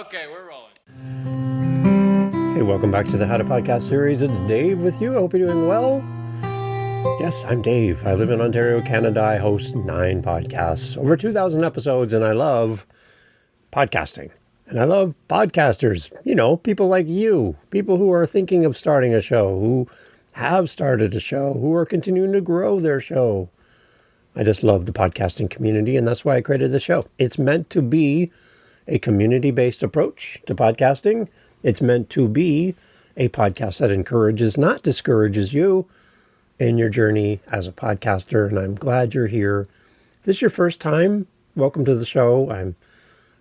Okay, we're rolling. Hey, welcome back to the How to Podcast series. It's Dave with you. I hope you're doing well. Yes, I'm Dave. I live in Ontario, Canada. I host 9 podcasts, over 2,000 episodes, and I love podcasting. And I love podcasters, people like you, people who are thinking of starting a show, who have started a show, who are continuing to grow their show. I just love the podcasting community, and that's why I created the show. It's meant to be a community-based approach to podcasting. It's meant to be a podcast that encourages, not discourages you in your journey as a podcaster, and I'm glad you're here. If this is your first time, welcome to the show. I'm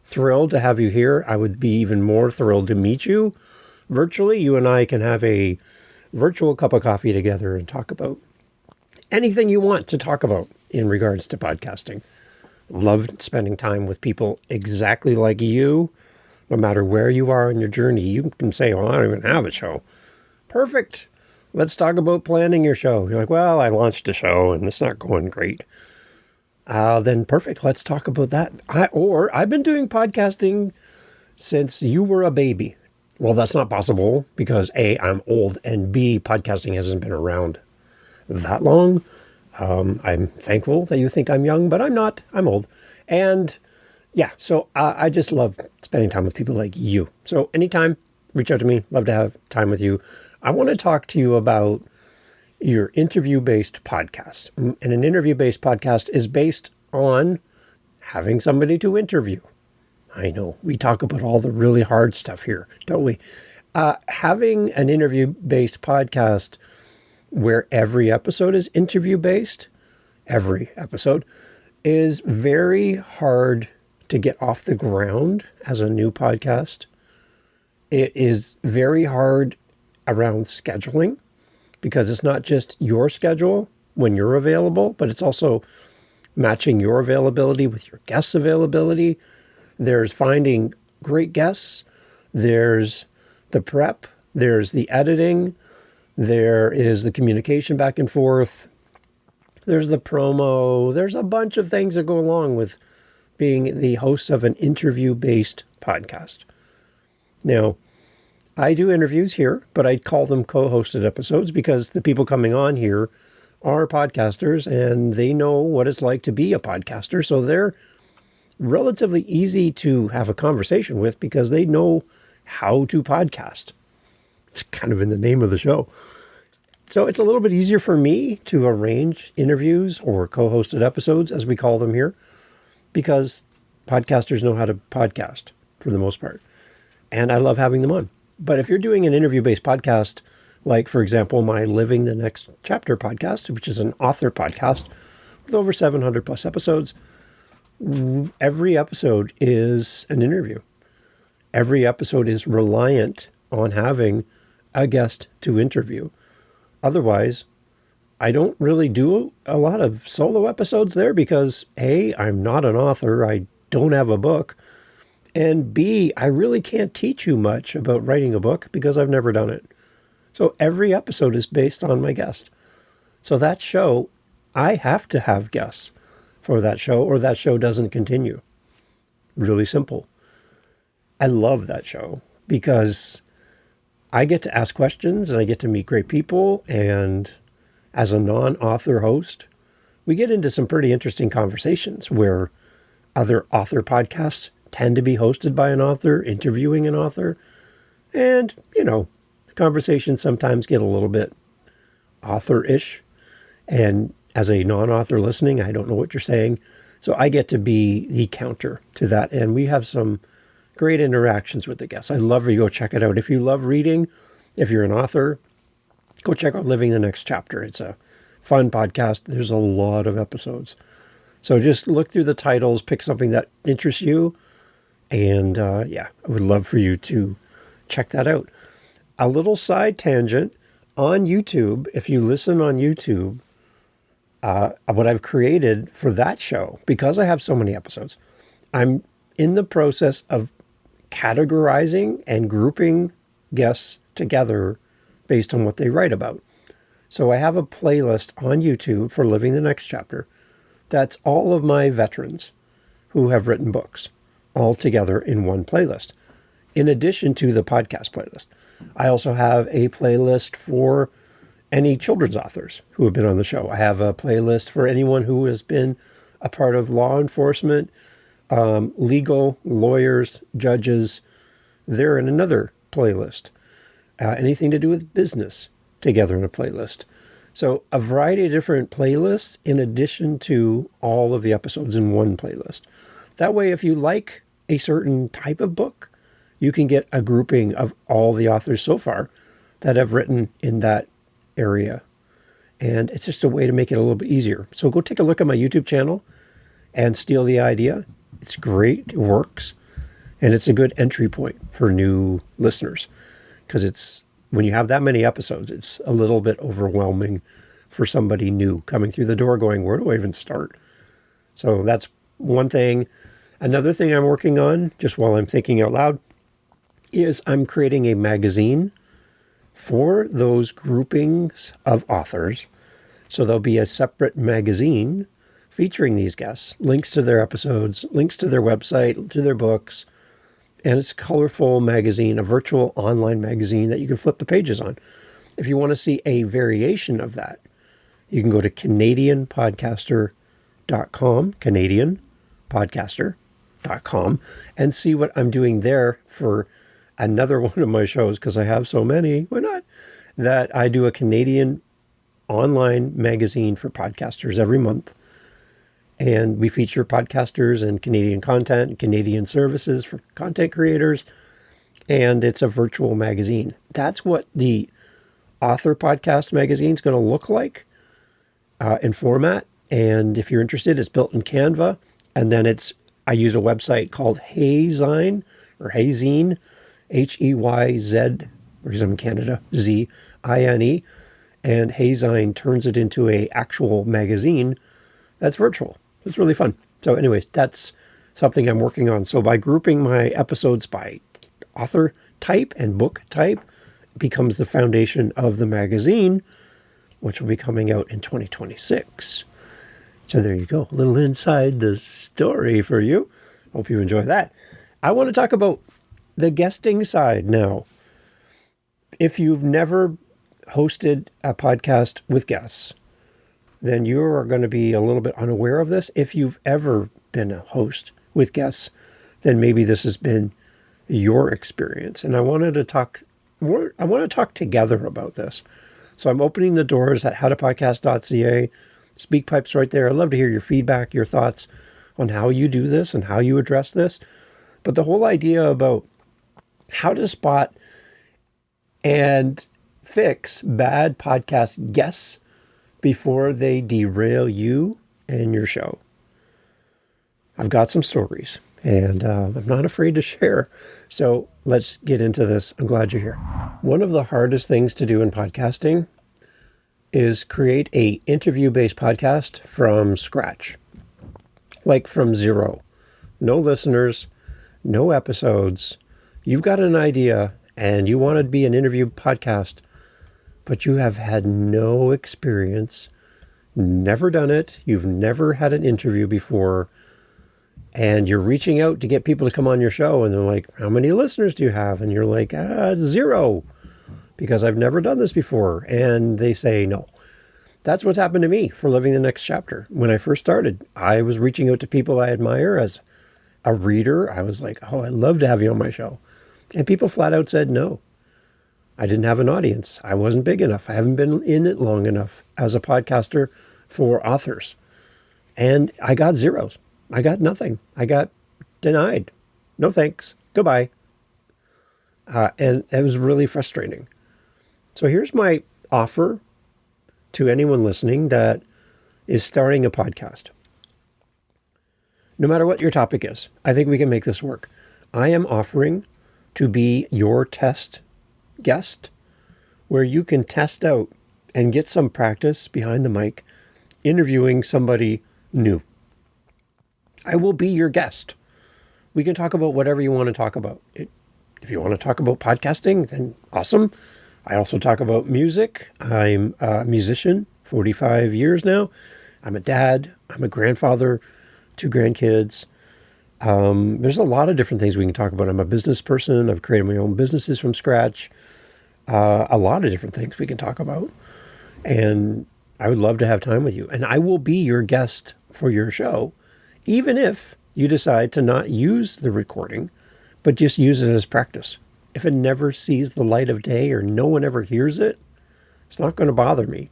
thrilled to have you here. I would be even more thrilled to meet you virtually. You and I can have a virtual cup of coffee together and talk about anything you want to talk about in regards to podcasting. Love spending time with people exactly like you. No matter where you are in your journey, you can say, I don't even have a show. Perfect. Let's talk about planning your show. You're like, well, I launched a show and it's not going great. Then perfect. Let's talk about that. I've been doing podcasting since you were a baby. Well, that's not possible because A, I'm old, and B, podcasting hasn't been around that long. I'm thankful that you think I'm young, but I'm not. I'm old. And yeah, so I just love spending time with people like you. So anytime, reach out to me. Love to have time with you. I want to talk to you about your interview-based podcast. And an interview-based podcast is based on having somebody to interview. I know, we talk about all the really hard stuff here, don't we? Having an interview-based podcast where every episode is interview-based, every episode, is very hard to get off the ground as a new podcast. It is very hard around scheduling because it's not just your schedule when you're available, but it's also matching your availability with your guest's availability. There's finding great guests. There's the prep. There's the editing. There is the communication back and forth. There's the promo. There's a bunch of things that go along with being the host of an interview-based podcast. Now, I do interviews here, but I call them co-hosted episodes because the people coming on here are podcasters and they know what it's like to be a podcaster. So they're relatively easy to have a conversation with because they know how to podcast. It's kind of in the name of the show. So it's a little bit easier for me to arrange interviews or co-hosted episodes, as we call them here, because podcasters know how to podcast for the most part. And I love having them on. But if you're doing an interview-based podcast, like, for example, my Living the Next Chapter podcast, which is an author podcast with over 700 plus episodes, every episode is an interview. Every episode is reliant on having a guest to interview. Otherwise, I don't really do a lot of solo episodes there because A, I'm not an author, I don't have a book, and B, I really can't teach you much about writing a book because I've never done it. So every episode is based on my guest. So that show, I have to have guests for that show or that show doesn't continue. Really simple. I love that show because I get to ask questions and I get to meet great people. And as a non-author host, we get into some pretty interesting conversations where other author podcasts tend to be hosted by an author, interviewing an author. And, conversations sometimes get a little bit author-ish. And as a non-author listening, I don't know what you're saying. So I get to be the counter to that. And we have some great interactions with the guests. I'd love for you to go check it out. If you love reading, if you're an author, go check out Living the Next Chapter. It's a fun podcast. There's a lot of episodes. So just look through the titles, pick something that interests you. And I would love for you to check that out. A little side tangent on YouTube. If you listen on YouTube, what I've created for that show, because I have so many episodes, I'm in the process of categorizing and grouping guests together based on what they write about. So I have a playlist on YouTube for Living the Next Chapter. That's all of my veterans who have written books all together in one playlist. in addition to the podcast playlist. I also have a playlist for any children's authors who have been on the show. I have a playlist for anyone who has been a part of law enforcement, legal, lawyers, judges. They're in another playlist. Anything to do with business, together in a playlist. So a variety of different playlists in addition to all of the episodes in one playlist. That way, if you like a certain type of book, you can get a grouping of all the authors so far that have written in that area. And it's just a way to make it a little bit easier. So go take a look at my YouTube channel and steal the idea. It's great. It works. And it's a good entry point for new listeners, because it's, when you have that many episodes, it's a little bit overwhelming for somebody new coming through the door going, where do I even start? So that's one thing. Another thing I'm working on, just while I'm thinking out loud, is I'm creating a magazine for those groupings of authors. So there'll be a separate magazine featuring these guests, links to their episodes, links to their website, to their books. And it's a colorful magazine, a virtual online magazine that you can flip the pages on. If you want to see a variation of that, you can go to canadianpodcaster.com, canadianpodcaster.com, and see what I'm doing there for another one of my shows, because I have so many, why not? That I do a Canadian online magazine for podcasters every month. And we feature podcasters and Canadian content and Canadian services for content creators. And it's a virtual magazine. That's what the author podcast magazine is going to look like in format. And if you're interested, it's built in Canva. And then I use a website called Hayzine or Hayzine, Heyz, because I'm in Canada, Zine. And Hayzine turns it into a actual magazine that's virtual. It's really fun. So anyways, that's something I'm working on. So by grouping my episodes by author type and book type, it becomes the foundation of the magazine, which will be coming out in 2026. So there you go. A little inside the story for you. Hope you enjoy that. I want to talk about the guesting side now. If you've never hosted a podcast with guests, then you are going to be a little bit unaware of this. If you've ever been a host with guests, then maybe this has been your experience. And I want to talk together about this. So I'm opening the doors at howtopodcast.ca. SpeakPipe's right there. I'd love to hear your feedback, your thoughts on how you do this and how you address this. But the whole idea about how to spot and fix bad podcast guests before they derail you and your show. I've got some stories, and I'm not afraid to share. So let's get into this. I'm glad you're here. One of the hardest things to do in podcasting is create a interview-based podcast from scratch, like from zero. No listeners, no episodes. You've got an idea, and you want to be an interview podcast, but you have had no experience, never done it, you've never had an interview before, and you're reaching out to get people to come on your show, and they're like, how many listeners do you have? And you're like, 0, because I've never done this before. And they say no. That's what's happened to me for Living the Next Chapter. When I first started, I was reaching out to people I admire as a reader. I was like, oh, I'd love to have you on my show. And people flat out said no. I didn't have an audience. I wasn't big enough. I haven't been in it long enough as a podcaster for authors. And I got zeros. I got nothing. I got denied. No thanks. Goodbye. And it was really frustrating. So here's my offer to anyone listening that is starting a podcast. No matter what your topic is, I think we can make this work. I am offering to be your test guest, where you can test out and get some practice behind the mic interviewing somebody new. I will be your guest. We can talk about whatever you want to talk about. If you want to talk about podcasting, then awesome. I also talk about music. I'm a musician, 45 years now. I'm a dad. I'm a grandfather, 2 grandkids. There's a lot of different things we can talk about. I'm a business person. I've created my own businesses from scratch. A lot of different things we can talk about. And I would love to have time with you. And I will be your guest for your show, even if you decide to not use the recording, but just use it as practice. If it never sees the light of day or no one ever hears it, it's not going to bother me,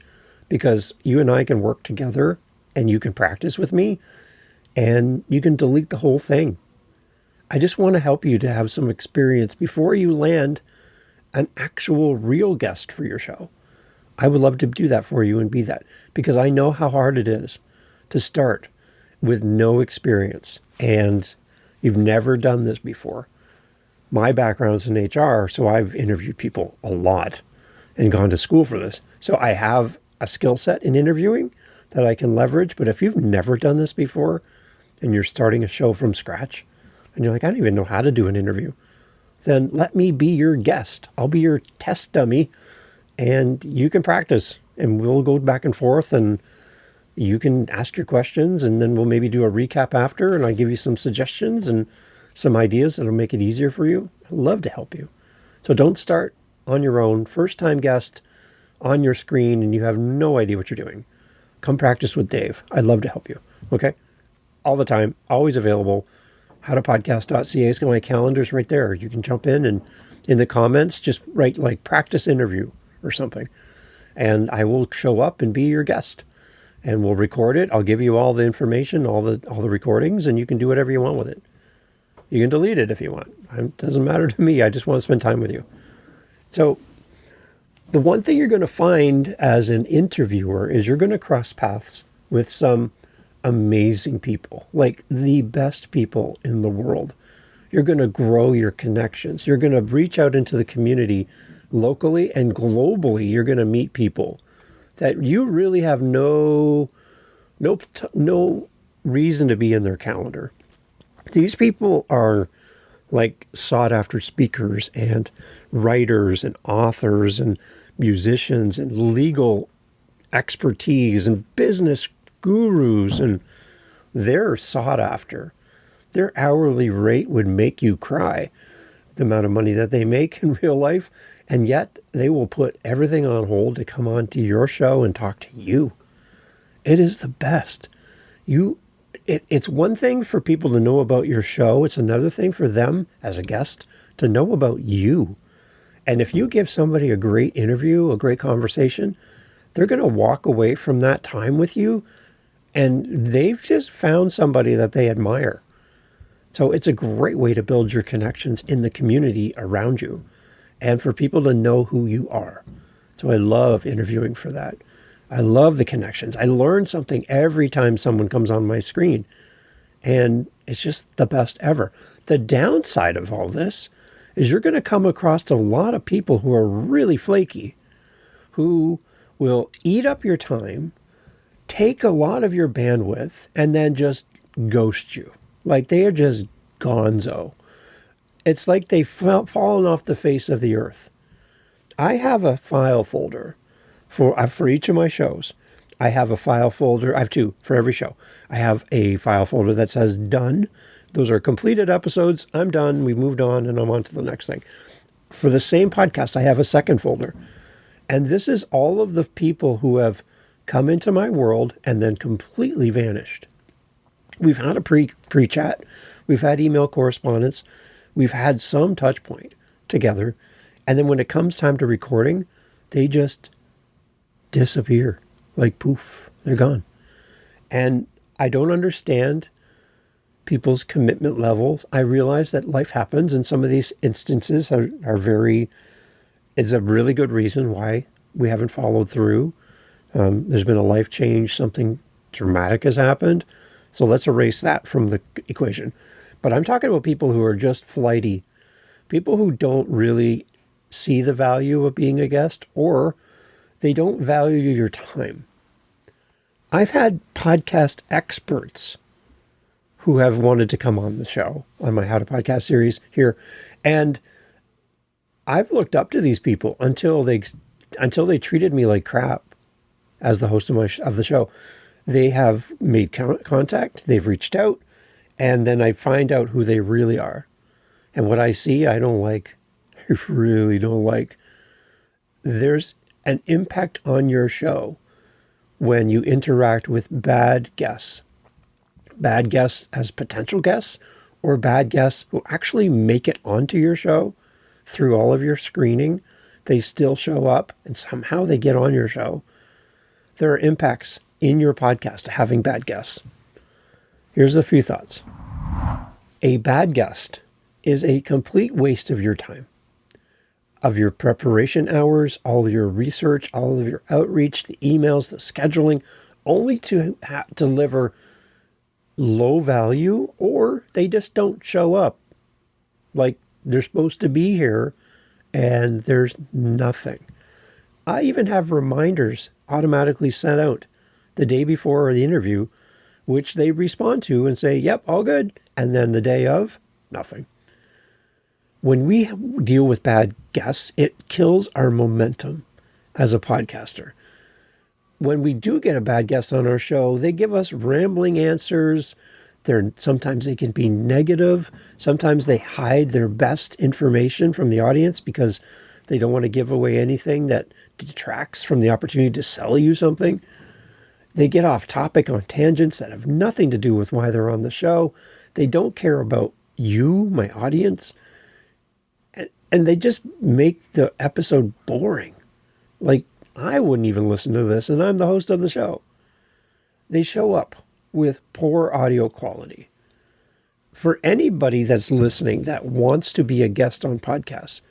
because you and I can work together and you can practice with me and you can delete the whole thing. I just want to help you to have some experience before you land an actual real guest for your show. I would love to do that for you and be that, because I know how hard it is to start with no experience and you've never done this before. My background's in HR, so I've interviewed people a lot and gone to school for this. So I have a skill set in interviewing that I can leverage. But if you've never done this before and you're starting a show from scratch and you're like, I don't even know how to do an interview, then let me be your guest. I'll be your test dummy. And you can practice and we'll go back and forth and you can ask your questions and then we'll maybe do a recap after and I give you some suggestions and some ideas that'll make it easier for you. I'd love to help you. So don't start on your own. First time guest on your screen and you have no idea what you're doing. Come practice with Dave. I'd love to help you. Okay? All the time. Always available. howtopodcast.ca is my calendar's right there. You can jump in and in the comments, just write like practice interview or something. And I will show up and be your guest. And we'll record it. I'll give you all the information, all the recordings, and you can do whatever you want with it. You can delete it if you want. It doesn't matter to me. I just want to spend time with you. So the one thing you're going to find as an interviewer is you're going to cross paths with some amazing people, like the best people in the world. You're going to grow your connections. You're going to reach out into the community locally and globally. You're going to meet people that you really have no reason to be in their calendar. These people are like sought after speakers and writers and authors and musicians and legal expertise and business gurus, and they're sought after. Their hourly rate would make you cry, the amount of money that they make in real life, and yet they will put everything on hold to come on to your show and talk to you. It is the best. It's one thing for people to know about your show. It's another thing for them as a guest to know about you. And if you give somebody a great interview, a great conversation, they're going to walk away from that time with you and they've just found somebody that they admire. So it's a great way to build your connections in the community around you and for people to know who you are. So I love interviewing for that. I love the connections. I learn something every time someone comes on my screen, and it's just the best ever. The downside of all this is you're going to come across a lot of people who are really flaky, who will eat up your time, take a lot of your bandwidth, and then just ghost you. Like they are just gonzo. It's like they've fallen off the face of the earth. I have a file folder for each of my shows. I have a file folder. I have two for every show. I have a file folder that says done. Those are completed episodes. I'm done. We've moved on and I'm on to the next thing. For the same podcast, I have a second folder. And this is all of the people who have come into my world and then completely vanished. We've had a pre-chat. We've had email correspondence. We've had some touch point together. And then when it comes time to recording, they just disappear. Like poof, they're gone. And I don't understand people's commitment levels. I realize that life happens and some of these instances is a really good reason why we haven't followed through. There's been a life change, something dramatic has happened. So let's erase that from the equation. But I'm talking about people who are just flighty, people who don't really see the value of being a guest, or they don't value your time. I've had podcast experts who have wanted to come on the show, on my How to Podcast series here. And I've looked up to these people until they treated me like crap as the host of the show. They have made contact, they've reached out, And then I find out who they really are. And what I see, I don't like. I really don't like. There's an impact on your show when you interact with bad guests. Bad guests as potential guests, or bad guests who actually make it onto your show through all of your screening. They still show up and somehow they get on your show. There are impacts in your podcast to having bad guests. Here's a few thoughts. A bad guest is a complete waste of your time, of your preparation hours, all of your research, all of your outreach, the emails, the scheduling, only to deliver low value, or they just don't show up like they're supposed to be here and there's nothing. I even have reminders automatically sent out the day before the interview, which they respond to and say, yep, all good. And then the day of, nothing. When we deal with bad guests, it kills our momentum as a podcaster. When we do get a bad guest on our show, they give us rambling answers. Sometimes they can be negative. Sometimes they hide their best information from the audience because they don't want to give away anything that detracts from the opportunity to sell you something. They get off topic on tangents that have nothing to do with why they're on the show. They don't care about you, my audience. And they just make the episode boring. Like, I wouldn't even listen to this, and I'm the host of the show. They show up with poor audio quality. For anybody that's listening that wants to be a guest on podcasts,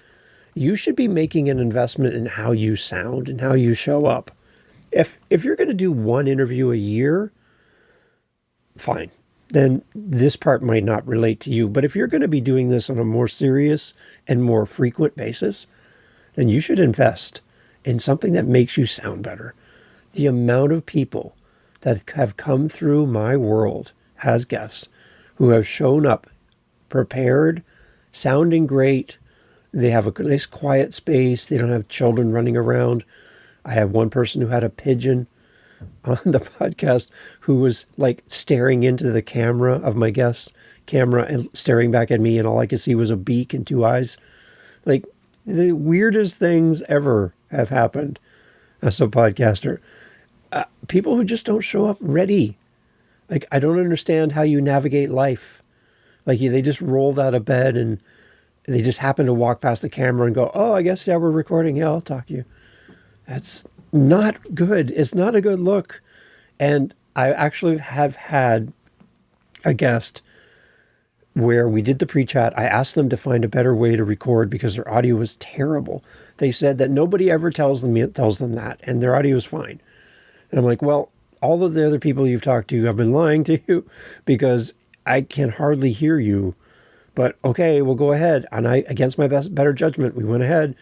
you should be making an investment in how you sound and how you show up. If you're going to do one interview a year, fine. Then this part might not relate to you. But if you're going to be doing this on a more serious and more frequent basis, then you should invest in something that makes you sound better. The amount of people that have come through my world as guests who have shown up prepared, sounding great. They have a nice quiet space. They don't have children running around. I had one person who had a pigeon on the podcast who was like staring into the camera of my guest's camera and staring back at me, and all I could see was a beak and two eyes. Like, the weirdest things ever have happened as a podcaster. People who just don't show up ready. Like, I don't understand how you navigate life. Like, they just rolled out of bed and they just happen to walk past the camera and go, oh, I guess, yeah, we're recording. Yeah, I'll talk to you. That's not good. It's not a good look. And I actually have had a guest where we did the pre-chat. I asked them to find a better way to record because their audio was terrible. They said that nobody ever tells them that, and their audio is fine. And I'm like, well, all of the other people you've talked to have been lying to you because I can hardly hear you. But okay, we'll go ahead. And I, against my better judgment, we went ahead.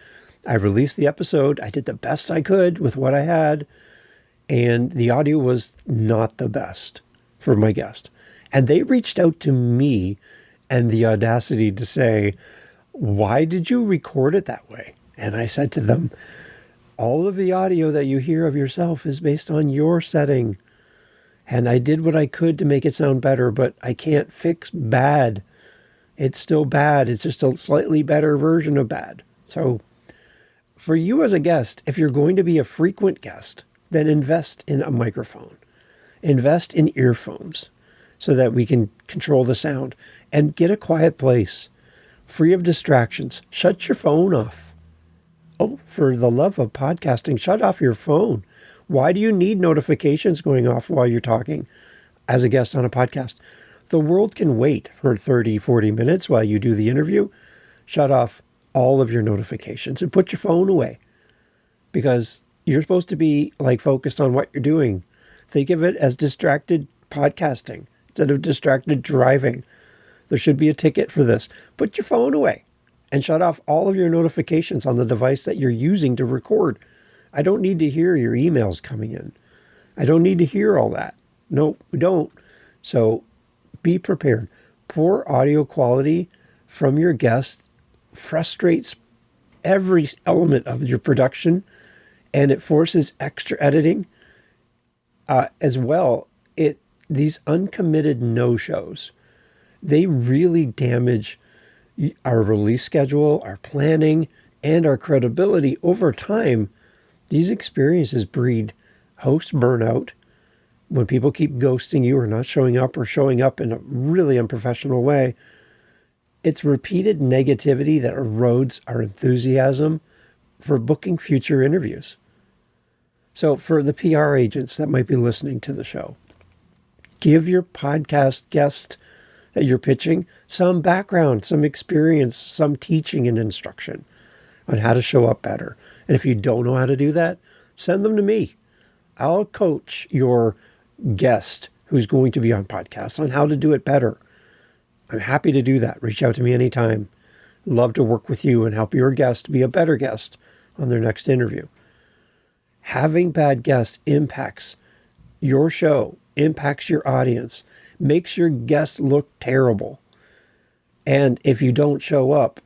I released the episode. I did the best I could with what I had. And the audio was not the best for my guest. And they reached out to me and the audacity to say, why did you record it that way? And I said to them, all of the audio that you hear of yourself is based on your setting. And I did what I could to make it sound better, but I can't fix bad. It's still bad. It's just a slightly better version of bad. So for you as a guest, if you're going to be a frequent guest, then invest in a microphone. Invest in earphones so that we can control the sound. And get a quiet place, free of distractions. Shut your phone off. Oh, for the love of podcasting, shut off your phone. Why do you need notifications going off while you're talking as a guest on a podcast? The world can wait for 30, 40 minutes while you do the interview. Shut off all of your notifications and put your phone away because you're supposed to be like focused on what you're doing. Think of it as distracted podcasting instead of distracted driving. There should be a ticket for this. Put your phone away and shut off all of your notifications on the device that you're using to record. I don't need to hear your emails coming in. I don't need to hear all that. No, we don't. So be prepared. Poor audio quality from your guests frustrates every element of your production, and it forces extra editing as well. These uncommitted no-shows they really damage our release schedule, our planning, and our credibility over time. These experiences breed host burnout when people keep ghosting you or not showing up or showing up in a really unprofessional way. It's repeated negativity that erodes our enthusiasm for booking future interviews. So for the PR agents that might be listening to the show, give your podcast guest that you're pitching some background, some experience, some teaching and instruction on how to show up better. And if you don't know how to do that, send them to me. I'll coach your guest who's going to be on podcasts on how to do it better. I'm happy to do that. Reach out to me anytime. Love to work with you and help your guest be a better guest on their next interview. Having bad guests impacts your show, impacts your audience, makes your guests look terrible. And if you don't show up,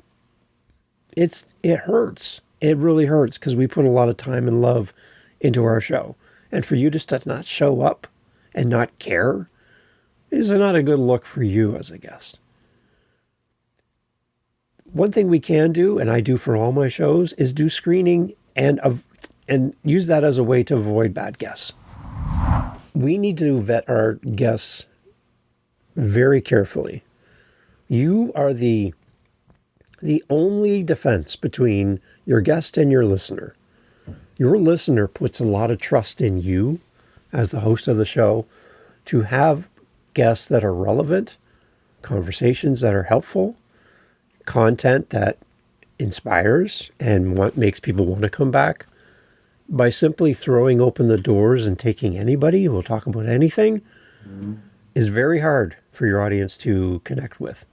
it hurts. It really hurts because we put a lot of time and love into our show. And for you just to not show up and not care is not a good look for you as a guest. One thing we can do, and I do for all my shows, is do screening and use that as a way to avoid bad guests. We need to vet our guests very carefully. You are the only defense between your guest and your listener. Your listener puts a lot of trust in you as the host of the show to have guests that are relevant, conversations that are helpful, content that inspires and makes people want to come back. By simply throwing open the doors and taking anybody who will talk about anything is very hard for your audience to connect with.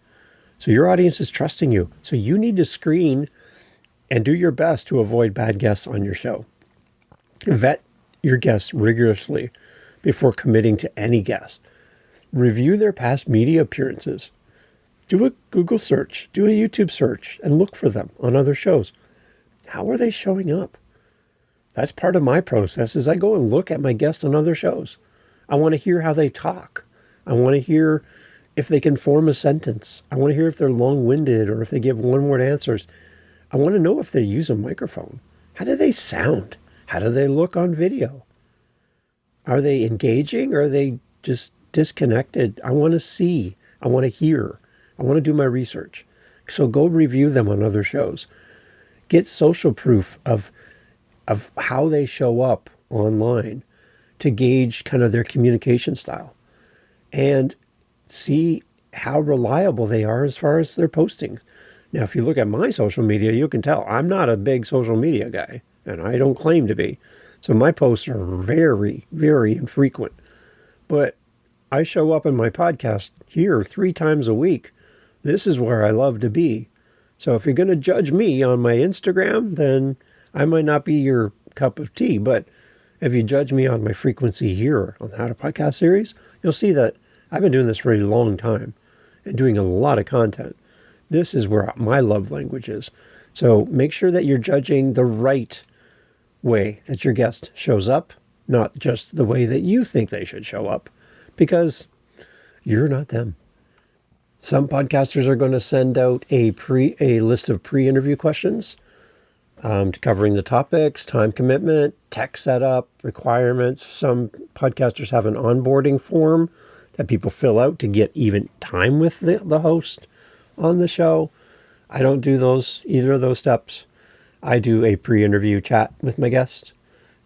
So your audience is trusting you. So you need to screen and do your best to avoid bad guests on your show. Vet your guests rigorously before committing to any guest. Review their past media appearances. Do a Google search, do a YouTube search, and look for them on other shows. How are they showing up? That's part of my process is I go and look at my guests on other shows. I want to hear how they talk. I want to hear if they can form a sentence. I want to hear if they're long-winded or if they give one-word answers. I want to know if they use a microphone. How do they sound? How do they look on video? Are they engaging or are they just disconnected? I want to see. I want to hear. I want to do my research. So go review them on other shows. Get social proof of how they show up online to gauge kind of their communication style and see how reliable they are as far as their posting. Now, if you look at my social media, you can tell I'm not a big social media guy, and I don't claim to be. So my posts are very, very infrequent. But I show up in my podcast here 3 times a week. This is where I love to be. So if you're going to judge me on my Instagram, then I might not be your cup of tea. But if you judge me on my frequency here on the How to Podcast series, you'll see that I've been doing this for a long time and doing a lot of content. This is where my love language is. So make sure that you're judging the right way that your guest shows up, not just the way that you think they should show up, because you're not them. Some podcasters are going to send out a list of pre-interview questions covering the topics, time commitment, tech setup, requirements. Some podcasters have an onboarding form that people fill out to get even time with the host on the show. I don't do either of those steps. I do a pre-interview chat with my guest,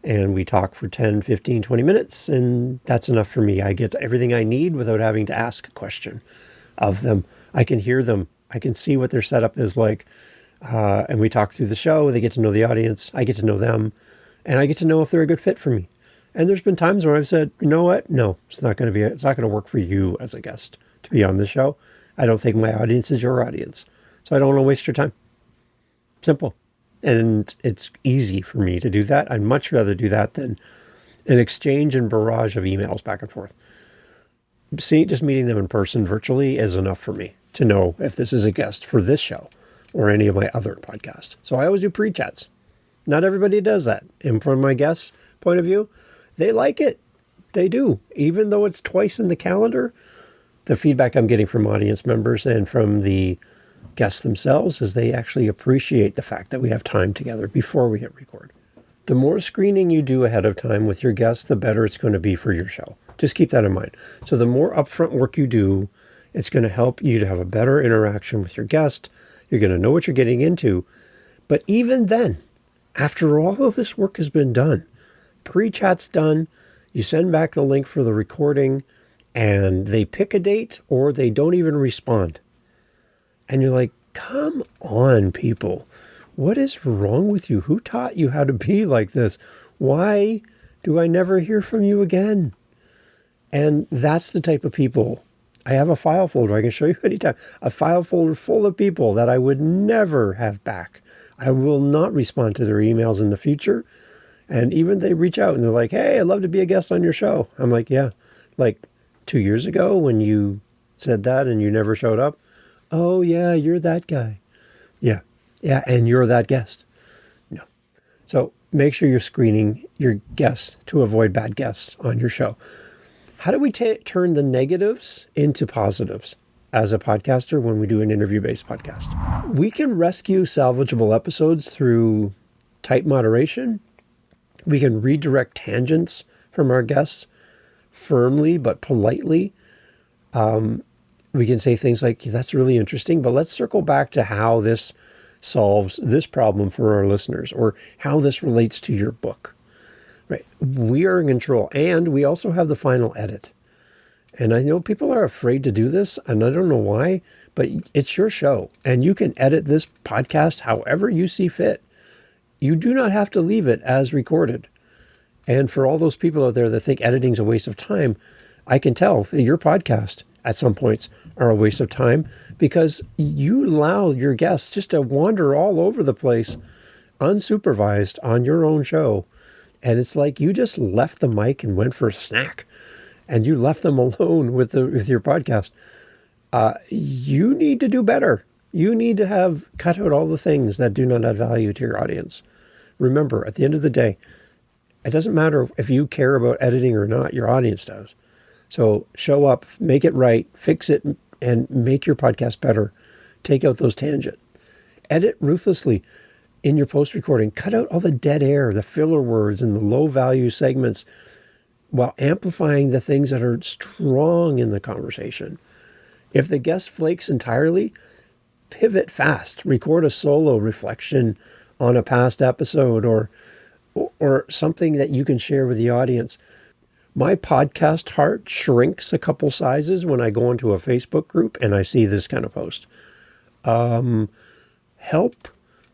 and we talk for 10, 15, 20 minutes, and that's enough for me. I get everything I need without having to ask a question of them. I can hear them. I can see what their setup is like, and we talk through the show. They get to know the audience. I get to know them, and I get to know if they're a good fit for me. And there's been times where I've said, you know what? No, it's not going to work for you as a guest to be on the show. I don't think my audience is your audience. So I don't want to waste your time. Simple. And it's easy for me to do that. I'd much rather do that than an exchange and barrage of emails back and forth. Just meeting them in person virtually is enough for me to know if this is a guest for this show or any of my other podcasts. So I always do pre-chats. Not everybody does that. And from my guest's point of view, they like it. They do. Even though it's twice in the calendar, the feedback I'm getting from audience members and from the guests themselves is they actually appreciate the fact that we have time together before we hit record. The more screening you do ahead of time with your guests, the better it's going to be for your show. Just keep that in mind. So the more upfront work you do, it's going to help you to have a better interaction with your guest. You're going to know what you're getting into. But even then, after all of this work has been done, pre-chat's done, you send back the link for the recording, and they pick a date or they don't even respond. And you're like, come on, people. What is wrong with you? Who taught you how to be like this? Why do I never hear from you again? And that's the type of people. I have a file folder I can show you anytime. A file folder full of people that I would never have back. I will not respond to their emails in the future. And even they reach out and they're like, hey, I'd love to be a guest on your show. I'm like, yeah, like 2 years ago when you said that and you never showed up. Oh, yeah, you're that guy. Yeah, and you're that guest. No. So make sure you're screening your guests to avoid bad guests on your show. How do we turn the negatives into positives as a podcaster when we do an interview-based podcast? We can rescue salvageable episodes through tight moderation. We can redirect tangents from our guests firmly but politely. We can say things like, that's really interesting, but let's circle back to how this solves this problem for our listeners or how this relates to your book. Right? We are in control, and we also have the final edit. And I know people are afraid to do this, and I don't know why, but it's your show, and you can edit this podcast however you see fit. You do not have to leave it as recorded. And for all those people out there that think editing is a waste of time, I can tell that your podcast at some points are a waste of time because you allow your guests just to wander all over the place unsupervised on your own show. And it's like you just left the mic and went for a snack and you left them alone with your podcast. You need to do better. You need to have cut out all the things that do not add value to your audience. Remember, at the end of the day, it doesn't matter if you care about editing or not, your audience does. So show up, make it right, fix it, and make your podcast better. Take out those tangents. Edit ruthlessly in your post-recording. Cut out all the dead air, the filler words, and the low-value segments while amplifying the things that are strong in the conversation. If the guest flakes entirely, pivot fast. Record a solo reflection on a past episode or something that you can share with the audience. My podcast heart shrinks a couple sizes when I go into a Facebook group and I see this kind of post. Help,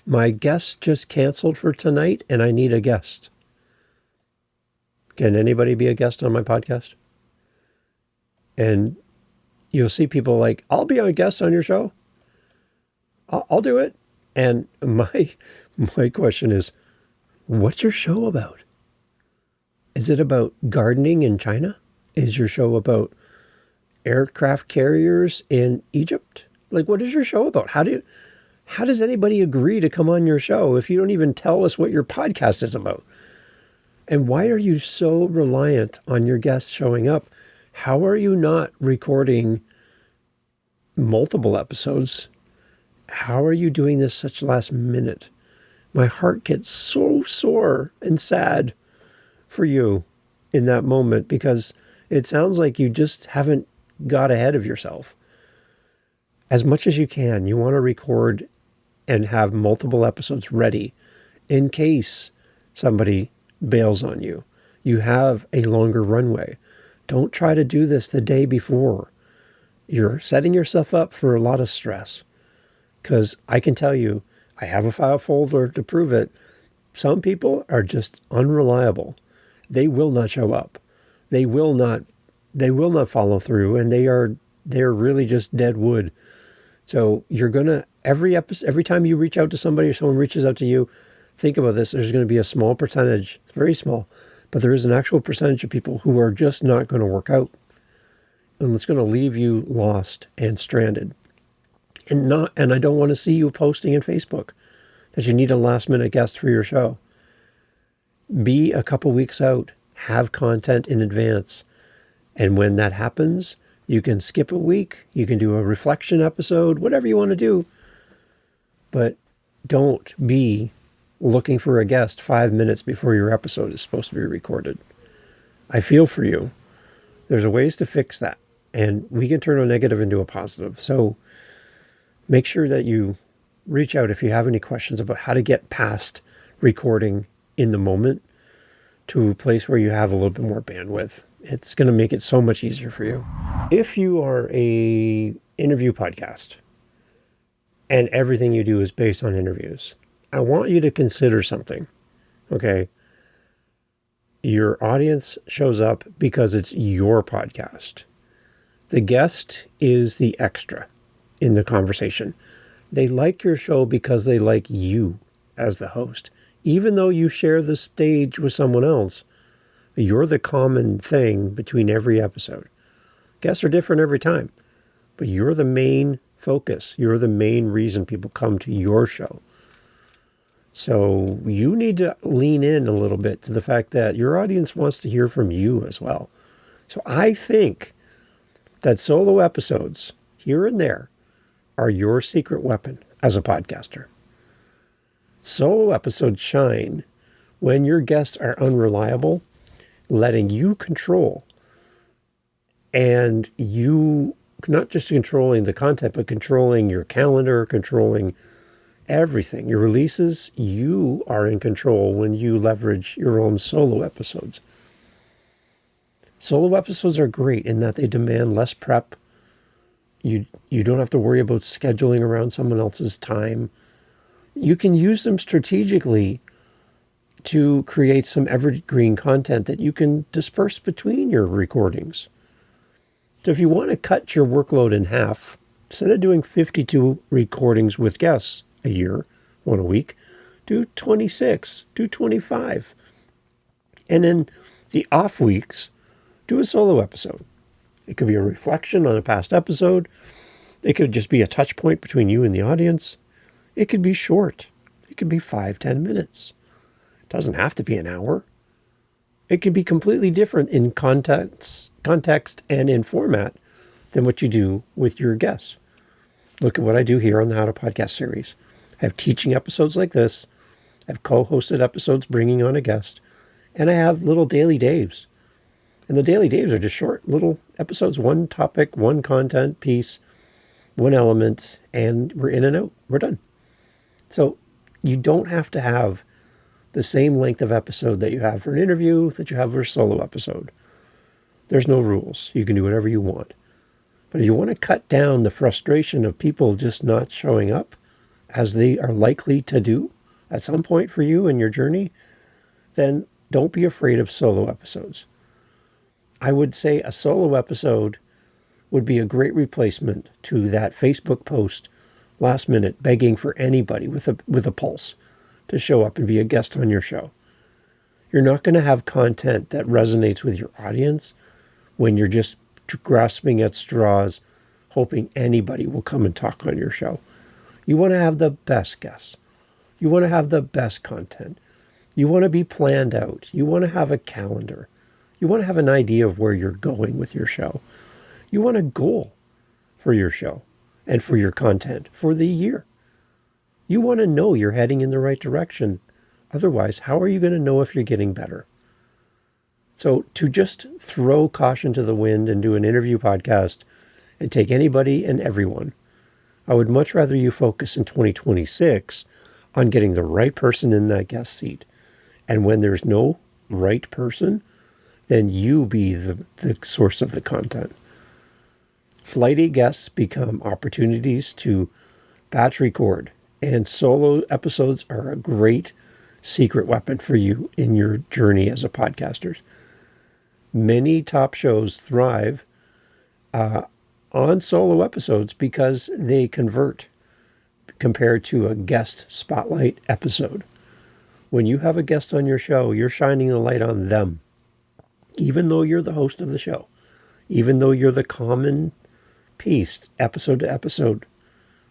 my guest just canceled for tonight and I need a guest. Can anybody be a guest on my podcast? And you'll see people like, I'll be a guest on your show. I'll do it. And my question is, what's your show about? Is it about gardening in China? Is your show about aircraft carriers in Egypt? Like, what is your show about? How does anybody agree to come on your show if you don't even tell us what your podcast is about? And why are you so reliant on your guests showing up? How are you not recording multiple episodes? How are you doing this such last minute? My heart gets so sore and sad for you in that moment because it sounds like you just haven't got ahead of yourself. As much as you can, you want to record and have multiple episodes ready in case somebody bails on you. You have a longer runway. Don't try to do this the day before. You're setting yourself up for a lot of stress. Because I can tell you, I have a file folder to prove it. Some people are just unreliable. They will not show up. They will not follow through, and they're really just dead wood. So you're gonna every time you reach out to somebody or someone reaches out to you, think about this. There's going to be a small percentage, very small, but there is an actual percentage of people who are just not going to work out, and it's going to leave you lost and stranded. And I don't want to see you posting in Facebook that you need a last minute guest for your show. Be a couple weeks out, have content in advance. And when that happens, You can skip a week. You can do a reflection episode, whatever you want to do. But don't be looking for a guest 5 minutes before your episode is supposed to be recorded. I feel for you. There's ways to fix that. And we can turn a negative into a positive. So make sure that you reach out if you have any questions about how to get past recording in the moment to a place where you have a little bit more bandwidth. It's going to make it so much easier for you. If you are a interview podcast and everything you do is based on interviews, I want you to consider something, okay? Your audience shows up because it's your podcast. The guest is the extra in the conversation. They like your show because they like you as the host. Even though you share the stage with someone else, you're the common thing between every episode. Guests are different every time, but you're the main focus. You're the main reason people come to your show. So you need to lean in a little bit to the fact that your audience wants to hear from you as well. So I think that solo episodes here and there are your secret weapon as a podcaster. Solo episodes shine when your guests are unreliable, letting you control, and you not just controlling the content, but controlling your calendar, controlling everything. Your releases, you are in control when you leverage your own solo episodes. Solo episodes are great in that they demand less prep. You don't have to worry about scheduling around someone else's time. You can use them strategically to create some evergreen content that you can disperse between your recordings. So if you want to cut your workload in half, instead of doing 52 recordings with guests a year, one a week, do 26, do 25. And in the off weeks, do a solo episode. It could be a reflection on a past episode. It could just be a touch point between you and the audience. It could be short. It could be 5-10 minutes. It doesn't have to be an hour. It could be completely different in context and in format than what you do with your guests. Look at what I do here on the How to Podcast series. I have teaching episodes like this. I have co-hosted episodes bringing on a guest. And I have little daily Daves. And the daily Daves are just short little episodes, one topic, one content piece, one element, and we're in and out. We're done. So you don't have to have the same length of episode that you have for an interview that you have for a solo episode. There's no rules. You can do whatever you want. But if you want to cut down the frustration of people just not showing up, as they are likely to do at some point for you in your journey, then don't be afraid of solo episodes. I would say a solo episode would be a great replacement to that Facebook post last minute begging for anybody with a pulse to show up and be a guest on your show. You're not going to have content that resonates with your audience when you're just grasping at straws, hoping anybody will come and talk on your show. You want to have the best guests. You want to have the best content. You want to be planned out. You want to have a calendar. You want to have an idea of where you're going with your show. You want a goal for your show and for your content for the year. You want to know you're heading in the right direction. Otherwise, how are you going to know if you're getting better? So to just throw caution to the wind and do an interview podcast and take anybody and everyone, I would much rather you focus in 2026 on getting the right person in that guest seat. And when there's no right person, then you be the source of the content. Flighty guests become opportunities to batch record, and solo episodes are a great secret weapon for you in your journey as a podcaster. Many top shows thrive on solo episodes because they convert compared to a guest spotlight episode. When you have a guest on your show, you're shining a light on them. Even though you're the host of the show, even though you're the common piece, episode to episode,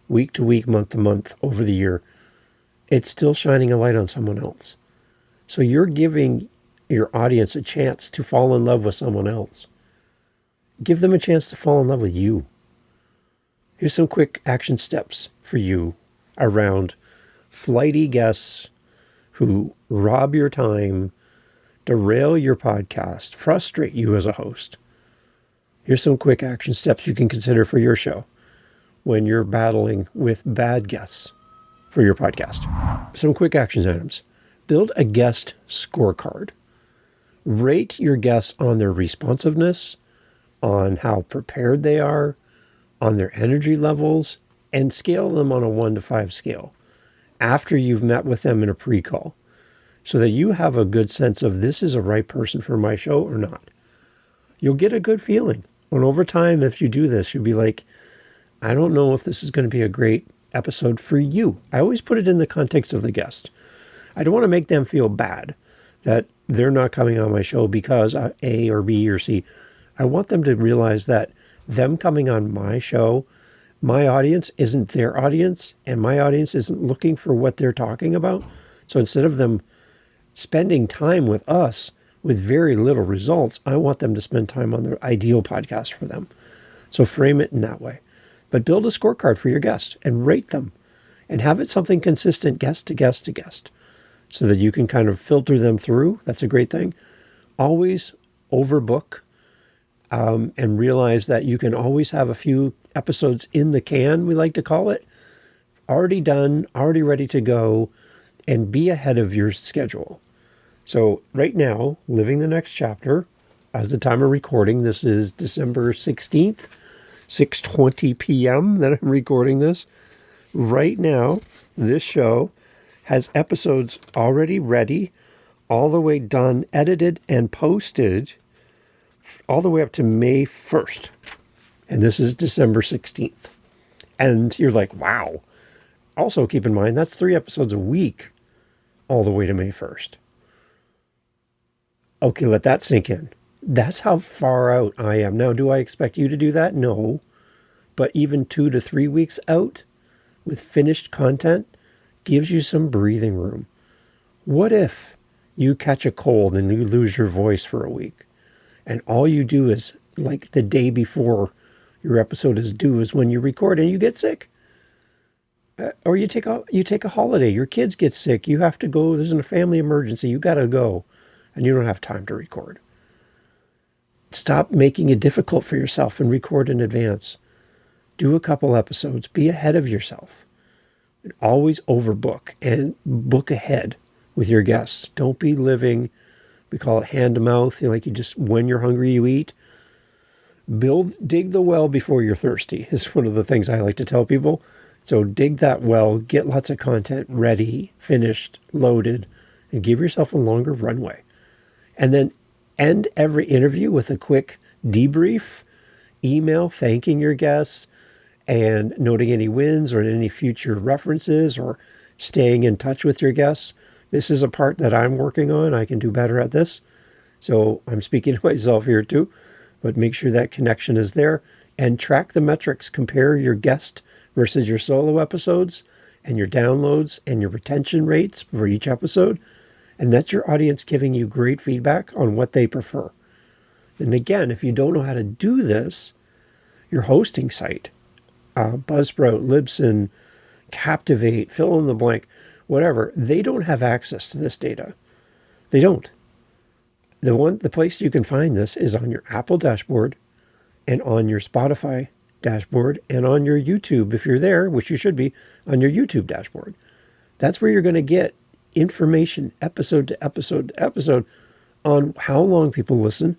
week to week, month to month, over the year, it's still shining a light on someone else. So you're giving your audience a chance to fall in love with someone else. give them a chance to fall in love with you. Here's some quick action steps for you around flighty guests who rob your time, derail your podcast, frustrate you as a host. Here's some quick action steps you can consider for your show when you're battling with bad guests for your podcast. Some quick action items. Build a guest scorecard. Rate your guests on their responsiveness, on how prepared they are, on their energy levels, and scale them on a 1 to 5 scale after you've met with them in a pre-call, so that you have a good sense of this is a right person for my show or not. You'll get a good feeling. And over time, if you do this, you'll be like, I don't know if this is going to be a great episode for you. I always put it in the context of the guest. I don't want to make them feel bad that they're not coming on my show because A or B or C. I want them to realize that them coming on my show, my audience isn't their audience, and my audience isn't looking for what they're talking about. So instead of them spending time with us with very little results, I want them to spend time on their ideal podcast for them. So frame it in that way. But build a scorecard for your guests and rate them and have it something consistent guest to guest to guest so that you can kind of filter them through. That's a great thing. Always overbook and realize that you can always have a few episodes in the can, we like to call it, already done, already ready to go, and be ahead of your schedule. So right now, living the next chapter, as the time of recording, this is December 16th, 6:20 p.m. that I'm recording this. Right now, this show has episodes already ready, all the way done, edited, and posted, all the way up to May 1st. And this is December 16th. And you're like, wow. Also, keep in mind, that's 3 episodes a week, all the way to May 1st. Okay, let that sink in. That's how far out I am. Now, do I expect you to do that? No. But even 2 to 3 weeks out with finished content gives you some breathing room. What if you catch a cold and you lose your voice for a week, and all you do is, like the day before your episode is due, is when you record and you get sick? Or you take a holiday, your kids get sick, you have to go, there's a family emergency, you got to go, and you don't have time to record. Stop making it difficult for yourself and record in advance. Do a couple episodes, be ahead of yourself. And always overbook and book ahead with your guests. Don't be living, we call it hand to mouth, like you just, when you're hungry, you eat. Dig the well before you're thirsty is one of the things I like to tell people. So dig that well, get lots of content ready, finished, loaded, and give yourself a longer runway. And then end every interview with a quick debrief, email thanking your guests and noting any wins or any future references or staying in touch with your guests. This is a part that I'm working on. I can do better at this. So I'm speaking to myself here too, but make sure that connection is there and track the metrics. Compare your guest versus your solo episodes and your downloads and your retention rates for each episode. And that's your audience giving you great feedback on what they prefer. And again, if you don't know how to do this, your hosting site, Buzzsprout, Libsyn, Captivate, fill in the blank, whatever, they don't have access to this data. They don't. The place you can find this is on your Apple dashboard and on your Spotify dashboard and on your YouTube, if you're there, which you should be, on your YouTube dashboard. That's where you're going to get information episode to episode to episode on how long people listen,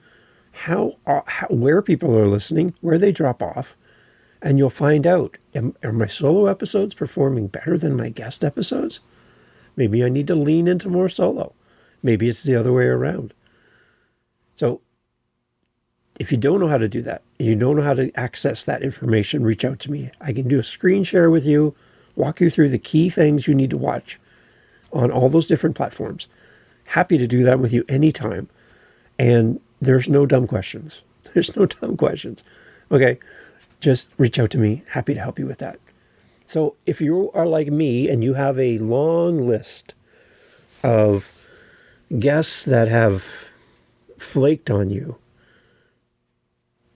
where people are listening, where they drop off, and you'll find out, are my solo episodes performing better than my guest episodes? Maybe I need to lean into more solo. Maybe it's the other way around. So if you don't know how to do that, you don't know how to access that information, reach out to me. I can do a screen share with you, walk you through the key things you need to watch on all those different platforms. Happy to do that with you anytime. And there's no dumb questions. There's no dumb questions. Okay, just reach out to me. Happy to help you with that. So if you are like me and you have a long list of guests that have flaked on you,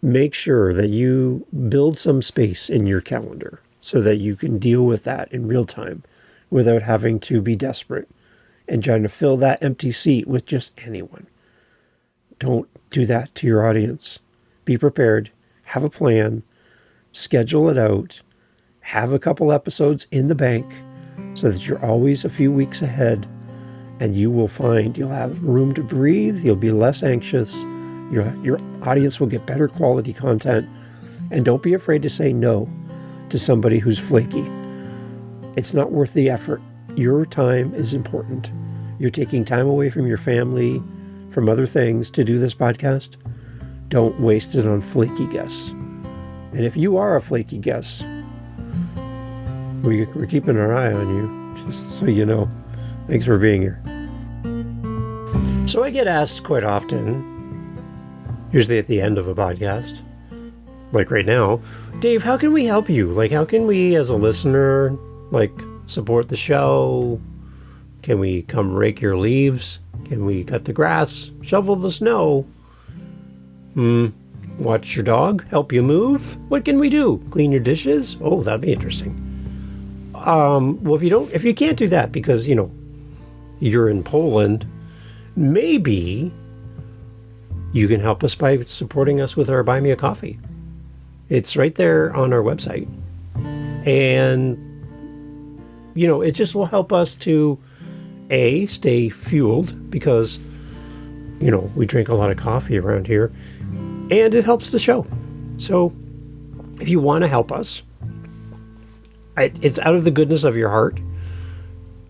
make sure that you build some space in your calendar so that you can deal with that in real time without having to be desperate and trying to fill that empty seat with just anyone. Don't do that to your audience. Be prepared, have a plan, schedule it out, have a couple episodes in the bank so that you're always a few weeks ahead, and you will find you'll have room to breathe, you'll be less anxious, your audience will get better quality content, and don't be afraid to say no to somebody who's flaky. It's not worth the effort. Your time is important. You're taking time away from your family, from other things to do this podcast. Don't waste it on flaky guests. And if you are a flaky guest, we're keeping our eye on you, just so you know. Thanks for being here. So I get asked quite often, usually at the end of a podcast, like right now, Dave, how can we help you? Like, how can we, as a listener, like, support the show? Can we come rake your leaves? Can we cut the grass? Shovel the snow? Watch your dog? Help you move? What can we do? Clean your dishes? Oh, that'd be interesting. Well, if you can't do that because, you're in Poland, maybe you can help us by supporting us with our Buy Me a Coffee. It's right there on our website. And, it just will help us to, A, stay fueled because, we drink a lot of coffee around here, and it helps the show. So if you want to help us, it's out of the goodness of your heart.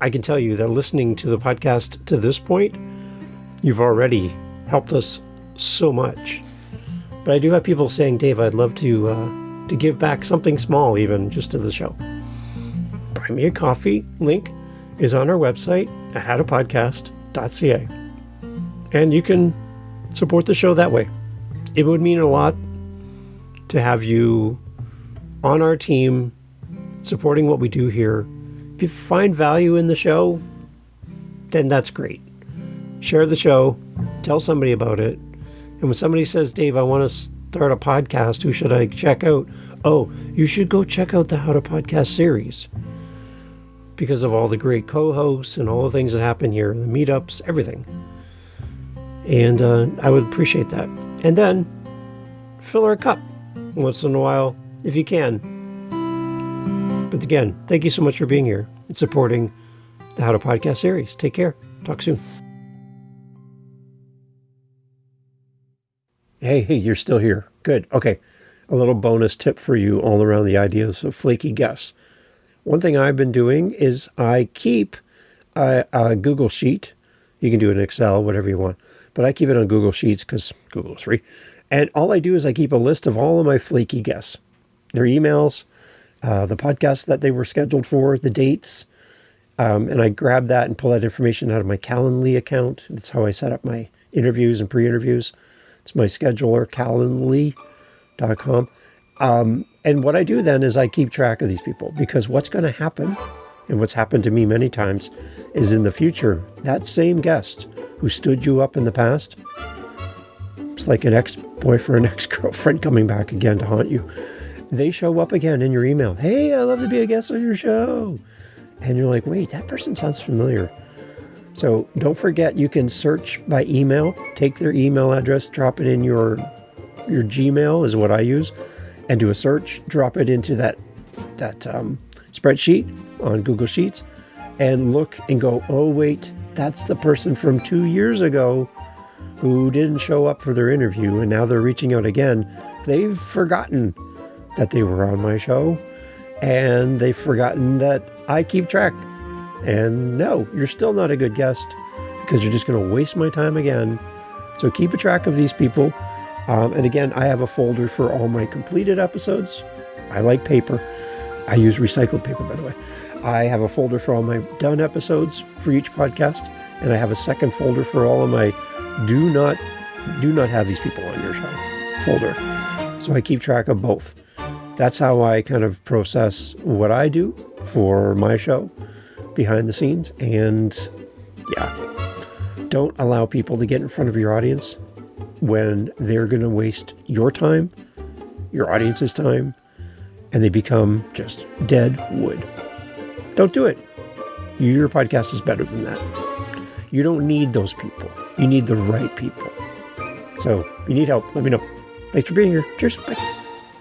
I can tell you that listening to the podcast to this point, you've already helped us so much. But I do have people saying, Dave, I'd love to give back something small, even just to the show. Buy Me a Coffee link is on our website at howtopodcast.ca. And you can support the show that way. It would mean a lot to have you on our team supporting what we do here. If you find value in the show, then that's great. Share the show, tell somebody about it. And when somebody says, Dave, I want to start a podcast, who should I check out? Oh, you should go check out the How to Podcast series because of all the great co-hosts and all the things that happen here, the meetups, everything. And I would appreciate that. And then fill our cup once in a while if you can. But again, thank you so much for being here and supporting the How to Podcast series. Take care. Talk soon. Hey, you're still here. Good. Okay. A little bonus tip for you all around the ideas of flaky guests. One thing I've been doing is I keep a Google Sheet. You can do it in Excel, whatever you want. But I keep it on Google Sheets because Google is free. And all I do is I keep a list of all of my flaky guests. Their emails, the podcasts that they were scheduled for, the dates. And I grab that and pull that information out of my Calendly account. That's how I set up my interviews and pre-interviews. It's my scheduler, calendly.com. And what I do then is I keep track of these people because what's going to happen, and what's happened to me many times, is in the future, that same guest who stood you up in the past, it's like an ex-boyfriend, ex-girlfriend coming back again to haunt you. They show up again in your email. Hey, I'd love to be a guest on your show. And you're like, wait, that person sounds familiar. So don't forget, you can search by email, take their email address, drop it in your Gmail is what I use, and do a search, drop it into that spreadsheet on Google Sheets, and look and go, oh, wait, that's the person from 2 years ago who didn't show up for their interview, and now they're reaching out again. They've forgotten that they were on my show, and they've forgotten that I keep track. And no, you're still not a good guest because you're just going to waste my time again. So keep a track of these people. And again, I have a folder for all my completed episodes. I like paper. I use recycled paper, by the way. I have a folder for all my done episodes for each podcast. And I have a second folder for all of my do not have these people on your show folder. So I keep track of both. That's how I kind of process what I do for my show behind the scenes. And yeah, don't allow people to get in front of your audience when they're going to waste your time, your audience's time, and they become just dead wood. Don't do it. Your podcast is better than that. You don't need those people. You need the right people. So if you need help, let me know. Thanks for being here. Cheers. Bye.